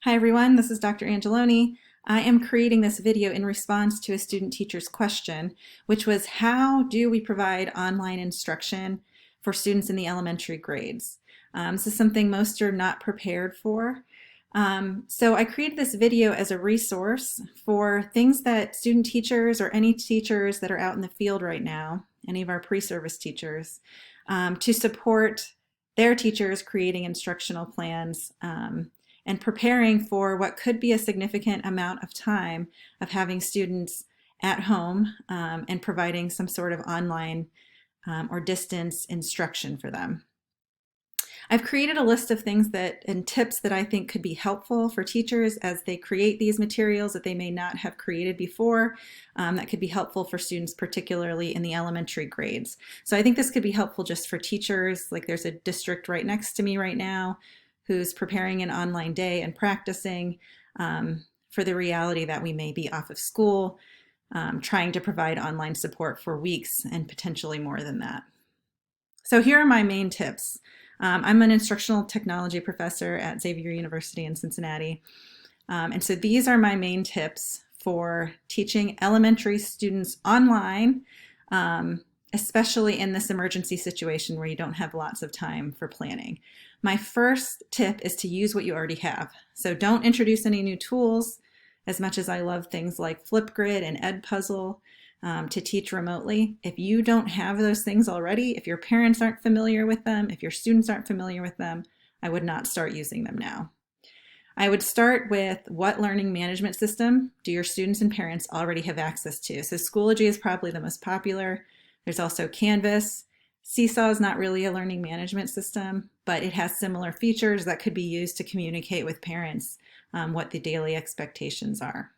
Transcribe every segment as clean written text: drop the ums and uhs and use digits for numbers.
Hi everyone, this is Dr. Angeloni. I am creating this video in response to a student teacher's question, which was how do we provide online instruction for students in the elementary grades? This is something most are not prepared for. So I created this video as a resource for things that student teachers or any teachers that are out in the field right now, any of our pre-service teachers, to support their teachers creating instructional plans and preparing for what could be a significant amount of time of having students at home and providing some sort of online or distance instruction for them. I've created a list of things and tips that I think could be helpful for teachers as they create these materials that they may not have created before, that could be helpful for students, particularly in the elementary grades. So I think this could be helpful just for teachers. Like there's a district right next to me right now who's preparing an online day and practicing for the reality that we may be off of school, trying to provide online support for weeks and potentially more than that. So here are my main tips. I'm an instructional technology professor at Xavier University in Cincinnati. And so these are my main tips for teaching elementary students online, especially in this emergency situation where you don't have lots of time for planning. My first tip is to use what you already have. So don't introduce any new tools. As much as I love things like Flipgrid and Edpuzzle to teach remotely, if you don't have those things already, if your parents aren't familiar with them, if your students aren't familiar with them, I would not start using them now. I would start with what learning management system do your students and parents already have access to? So Schoology is probably the most popular. There's also Canvas. Seesaw is not really a learning management system, but it has similar features that could be used to communicate with parents what the daily expectations are.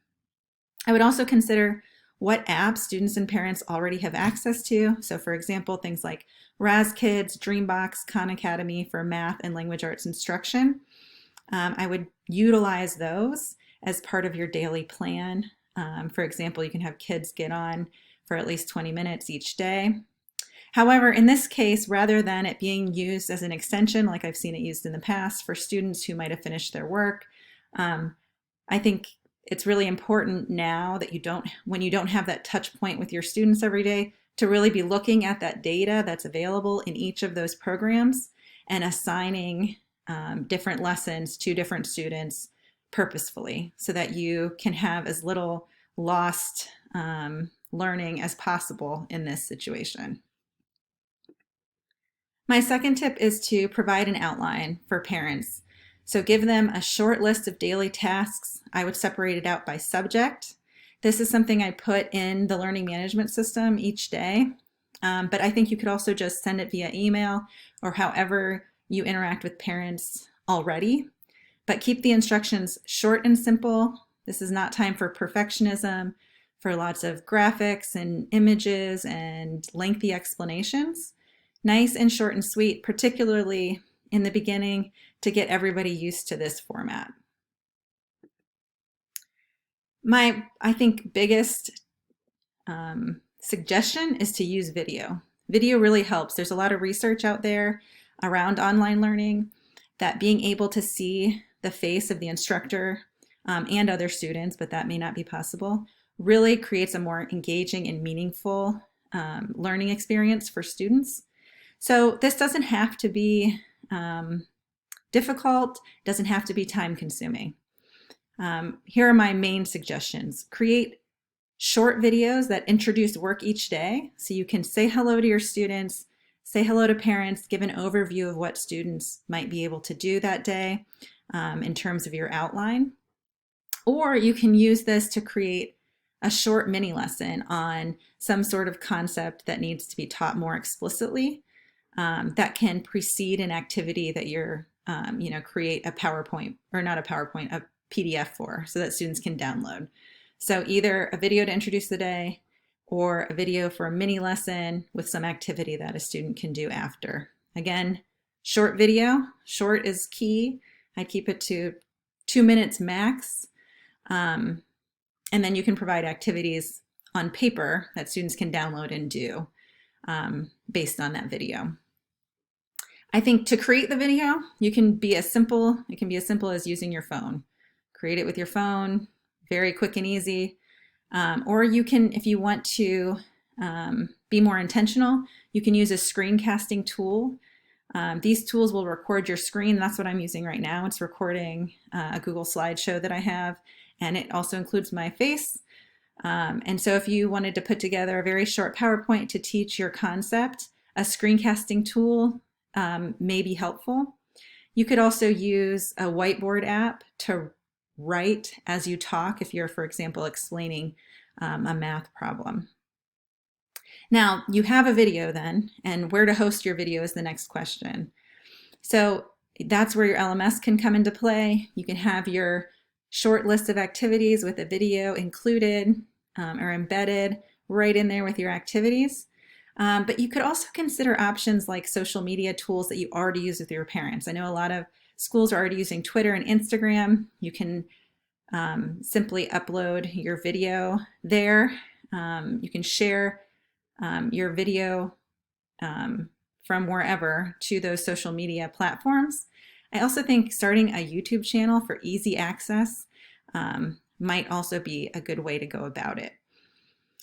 I would also consider what apps students and parents already have access to. So for example, things like RazKids, Dreambox, Khan Academy for math and language arts instruction. I would utilize those as part of your daily plan. For example, you can have kids get on for at least 20 minutes each day. However, in this case, rather than it being used as an extension, like I've seen it used in the past for students who might have finished their work, I think it's really important now that when you don't have that touch point with your students every day, to really be looking at that data that's available in each of those programs and assigning different lessons to different students purposefully so that you can have as little lost learning as possible in this situation. My second tip is to provide an outline for parents. So give them a short list of daily tasks. I would separate it out by subject. This is something I put in the learning management system each day, but I think you could also just send it via email or however you interact with parents already. But keep the instructions short and simple. This is not time for perfectionism, for lots of graphics and images and lengthy explanations. Nice and short and sweet, particularly in the beginning to get everybody used to this format. My, I think, biggest suggestion is to use video. Video really helps. There's a lot of research out there around online learning that being able to see the face of the instructor and other students, but that may not be possible, really creates a more engaging and meaningful learning experience for students. So this doesn't have to be difficult, doesn't have to be time consuming. Here are my main suggestions. Create short videos that introduce work each day so you can say hello to your students, say hello to parents, give an overview of what students might be able to do that day in terms of your outline. Or you can use this to create a short mini lesson on some sort of concept that needs to be taught more explicitly. That can precede an activity that you're, create a PowerPoint, or not a PowerPoint, a PDF for, so that students can download. So either a video to introduce the day or a video for a mini lesson with some activity that a student can do after. Again, short video, short is key. I keep it to 2 minutes max. And then you can provide activities on paper that students can download and do based on that video. I think to create the video, it can be as simple as using your phone. create it with your phone, very quick and easy. Or you can, if you want to be more intentional, you can use a screencasting tool. These tools will record your screen. That's what I'm using right now. It's recording a Google slideshow that I have, and it also includes my face. And so if you wanted to put together a very short PowerPoint to teach your concept, a screencasting tool may be helpful. You could also use a whiteboard app to write as you talk if you're, for example, explaining a math problem. Now, you have a video then, and where to host your video is the next question. So that's where your LMS can come into play. You can have your short list of activities with a video included or embedded right in there with your activities. But you could also consider options like social media tools that you already use with your parents. I know a lot of schools are already using Twitter and Instagram. You can simply upload your video there. You can share your video from wherever to those social media platforms. I also think starting a YouTube channel for easy access might also be a good way to go about it.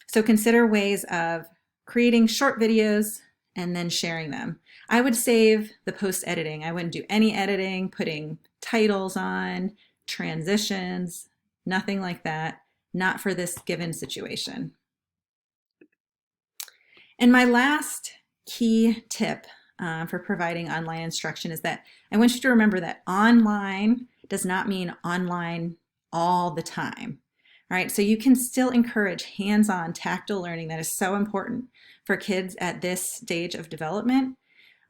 So consider ways of creating short videos and then sharing them. I would save the post-editing. I wouldn't do any editing, putting titles on, transitions, nothing like that, not for this given situation. And my last key tip for providing online instruction is that I want you to remember that online does not mean online all the time. All right, so you can still encourage hands-on tactile learning that is so important for kids at this stage of development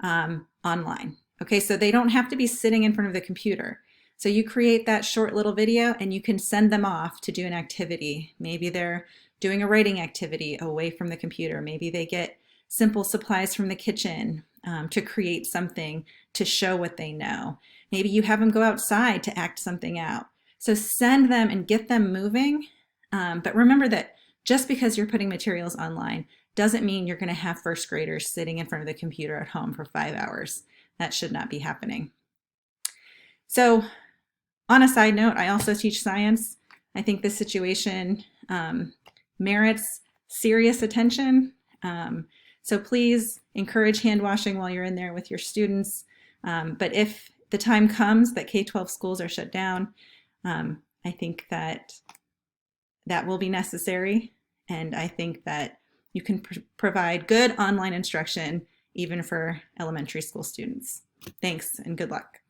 online. Okay, so they don't have to be sitting in front of the computer. So you create that short little video and you can send them off to do an activity. Maybe they're doing a writing activity away from the computer. Maybe they get simple supplies from the kitchen to create something to show what they know. Maybe you have them go outside to act something out. So send them and get them moving. But remember that just because you're putting materials online doesn't mean you're going to have first graders sitting in front of the computer at home for 5 hours. That should not be happening. So on a side note, I also teach science. I think this situation merits serious attention. So please encourage hand washing while you're in there with your students. But if the time comes that K-12 schools are shut down, I think that will be necessary. And I think that you can provide good online instruction even for elementary school students. Thanks and good luck.